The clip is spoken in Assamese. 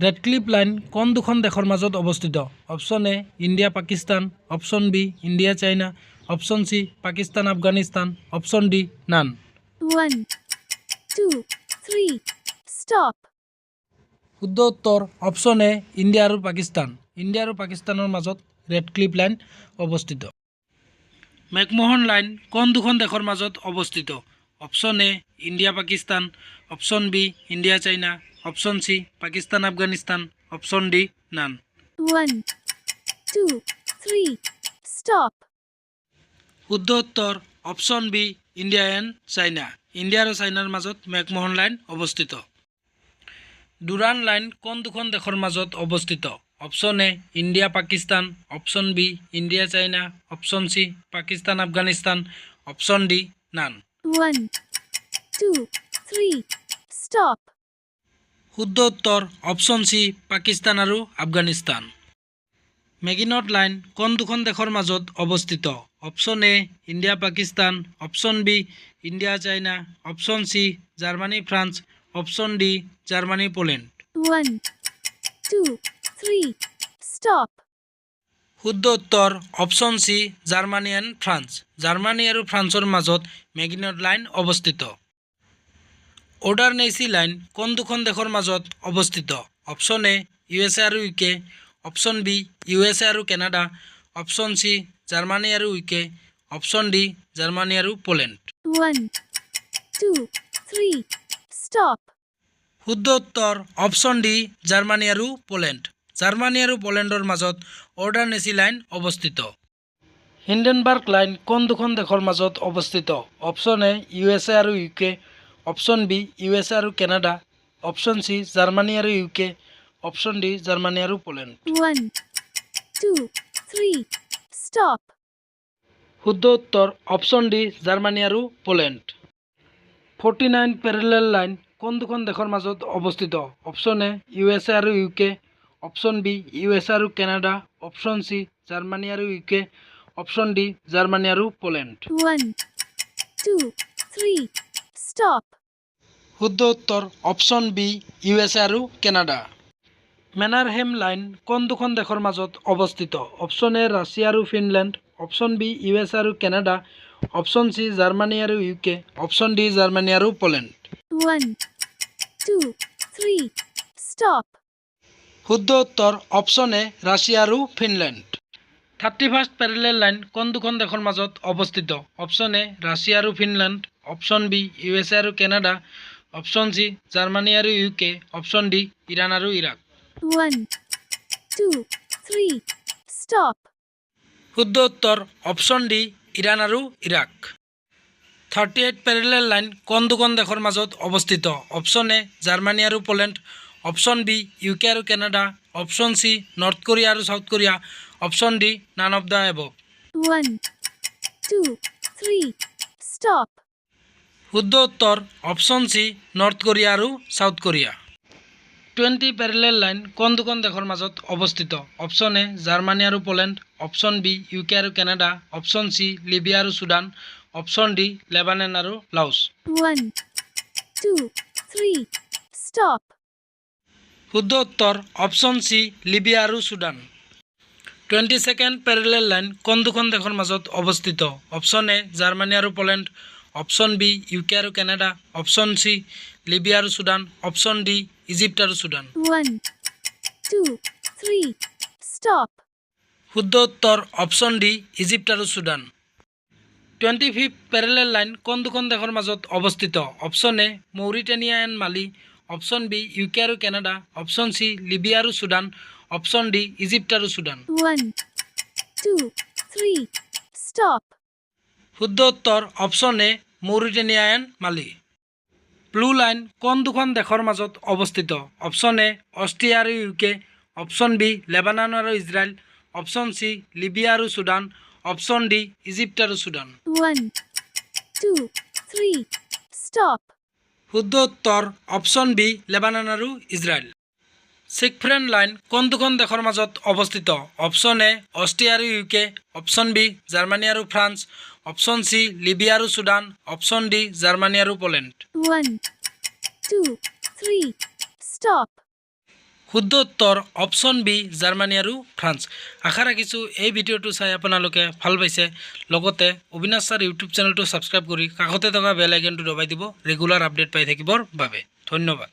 ৰেড ক্লিফ লাইন কোন দুখন দেশৰ মাজত অৱস্থিত? Option A India Pakistan, option B India China, option C Pakistan Afghanistan, option D none. 1, 2, 3, stop. শুদ্ধ উত্তৰ অপশ্যন এ ইণ্ডিয়া আৰু পাকিস্তান। ইণ্ডিয়া আৰু পাকিস্তানৰ মাজত ৰেড ক্লিফ লাইন অৱস্থিত। মেকমোহন লাইন কোন দুখন দেশৰ মাজত অৱস্থিত? Option A India Pakistan, option B India China, option C Pakistan Afghanistan, option D none. 1, 2, 3, stop. শুদ্ধ উত্তৰ option B India and China. India আৰু চাইনাৰ মাজত মেকমোহন লাইন অৱস্থিত। ডুৰান লাইন কোন দুখন দেশৰ মাজত অৱস্থিত? Option A India Pakistan, option B India China, option C Pakistan Afghanistan, option D none. 1, 2, 3, stop. শুদ্ধ উত্তৰ অপশ্যন চি পাকিস্তান আৰু আফগানিস্তান। মেগিনট লাইন কোন দুখন দেশৰ মাজত অৱস্থিত? Option A India Pakistan, option B India China, option C Germany France, option D Germany Poland. 1, 2, 3, stop. শুদ্ধ উত্তৰ option C Germany and France. Germany আৰু ফ্ৰান্সৰ মাজত মেগিনট লাইন অৱস্থিত। অৰ্ডাৰনেচি লাইন কোন দুখন দেশৰ মাজত অৱস্থিত? অপশ্যন এ USA আৰু UK, অপশ্যন বি USA আৰু কেনাডা, অপশ্যন চি জাৰ্মানী আৰু UK, অপশ্যন ডি জাৰ্মানী আৰু পোলেণ্ড। 1, 2, 3, stop. শুদ্ধ উত্তৰ অপশ্যন ডি জাৰ্মানী আৰু পোলেণ্ড। জাৰ্মানী আৰু পোলেণ্ডৰ মাজত অৰ্ডাৰনেচি লাইন অৱস্থিত। হিণ্ডেনবাৰ্গ লাইন কোন দুখন দেশৰ মাজত অৱস্থিত? অপশ্যন এ USA আৰু UK, অপশ্যন বি USA আৰু কেনাডা, অপশ্যন চি জাৰ্মানী আৰু UK, অপশ্যন ডি জাৰ্মানী আৰু পোলেণ্ড। 1, 2, 3, stop. শুদ্ধ উত্তৰ অপশ্যন ডি জাৰ্মানী আৰু পোলেণ্ড। 49 পেৰেলেল লাইন কোন দুখন দেশৰ মাজত অৱস্থিত? অপশ্যন এ USA আৰু UK, অপশ্যন বি USA আৰু কেনাডা, অপশ্যন চি জাৰ্মানী আৰু UK, অপশ্যন ডি জাৰ্মানী আৰু পোলেণ্ড। 1, 2, 3, stop. শুদ্ধ উত্তৰ অপশ্যন বি USA আৰু কেনাডা। মেনাৰহেম লাইন কোন দুখন দেশৰ মাজত অৱস্থিত? অপশ্যন এ ৰাছিয়া আৰু ফিনলেণ্ড, অপশ্যন বি USA আৰু কেনাডা, অপশ্যন চি জাৰ্মানী আৰু UK, অপশ্যন ডি জাৰ্মানী আৰু পোলেণ্ড। 1, 2, 3, stop. শুদ্ধ উত্তৰ অপশ্যন এ ৰাছিয়া আৰু ফিনলেণ্ড। 31st পেৰেলেল লাইন কোন দুখন দেশৰ মাজত অৱস্থিত? অপশ্যন এ ৰাছিয়া আৰু ফিনলেণ্ড, অপশ্যন বি USA আৰু কেনাডা, অপশ্যন চি জাৰ্মানী আৰু UK, অপশ্যন ডি ইৰাণ আৰু ইৰাক। 1, 2, 3, stop. শুদ্ধ উত্তৰ অপশ্যন ডি ইৰাণ আৰু ইৰাক। 38 পেৰেলেল লাইন কোন দুখন দেশৰ মাজত অৱস্থিত? অপশ্যন এ জাৰ্মানী আৰু পোলেণ্ড, অপশ্যন বি UK আৰু Canada, option C north Korea আৰু south Korea, option D none of the above. 1, 2, 3, stop. শুদ্ধ উত্তৰ অপশ্যন চি নৰ্থ কোৰিয়া আৰু চাউথ কোৰিয়া। 20 পেৰেলেল লাইন কোন দুখন দেশৰ মাজত অৱস্থিত? অপশ্যন এ জাৰ্মানী আৰু পোলেণ্ড, অপশ্যন বি UK আৰু কেনাডা, অপশ্যন চি লিবিয়া আৰু চুডান, অপশ্যন ডি লেবানন আৰু লাওছ। 1, 2, 3, stop. শুদ্ধ উত্তৰ অপশ্যন চি লিবিয়া আৰু চুডান। 22nd পেৰেলেল লাইন কোন দুখন দেশৰ মাজত অৱস্থিত? অপশ্যন এ জাৰ্মানী আৰু পোলেণ্ড, অপশ্যন বি UK আৰু কেনাডা, অপশ্যন চি লিবিয়া আৰু চুডান, অপশ্যন ডি ইজিপ্ত আৰু চুডান। 1, 2, 3, stop. শুদ্ধ উত্তৰ অপশ্যন ডি ইজিপ্ত আৰু চুডান। 25th পেৰেলেল লাইন কোন দুখন দেশৰ মাজত অৱস্থিত? অপশ্যন এ মৌৰিটানিয়া এণ্ড মালি, অপশ্যন বি UK আৰু কেনাডা, অপশ্যন চি লিবিয়া আৰু চুডান, অপশ্যন ডি ইজিপ্ত আৰু চুডান। 1, 2, 3, stop. শুদ্ধ উত্তৰ অপশ্যন এ মৌৰিটানিয়া এণ্ড মালি। ব্লু লাইন কোন দুখন দেশৰ মাজত অৱস্থিত? অপশ্যন এ অষ্ট্ৰিয়া আৰু UK, অপশ্যন বি লেবানন আৰু ইজৰাইল, অপশ্যন চি লিবিয়া আৰু চুডান, অপশ্যন ডি ইজিপ্ত আৰু চুডান। 1, 2, 3, stop. শুদ্ধ উত্তৰ অপশ্যন বি লেবানন আৰু ইজৰাইল। চিকফ্ৰেণ্ড লাইন কোন দুখন দেশৰ মাজত অৱস্থিত? অপশ্যন এ অষ্ট্ৰিয়া আৰু UK, অপশ্যন বি জাৰ্মানী আৰু ফ্ৰান্স, অপশ্যন চি লিবিয়া আৰু চুডান, অপশ্যন ডি জাৰ্মানী আৰু পোলেণ্ড। 1, 2, 3, stop. শুদ্ধ উত্তৰ অপশ্যন বি জাৰ্মানী আৰু ফ্ৰান্স। আশা ৰাখিছোঁ এই ভিডিঅ'টো চাই আপোনালোকে ভাল পাইছে। লগতে অবিনাশ ছাৰ ইউটিউব চেনেলটো ছাবস্ক্ৰাইব কৰি কাষতে থকা বেল আইকনটো দবাই দিব ৰেগুলাৰ আপডেট পাই থাকিবৰ বাবে। ধন্যবাদ।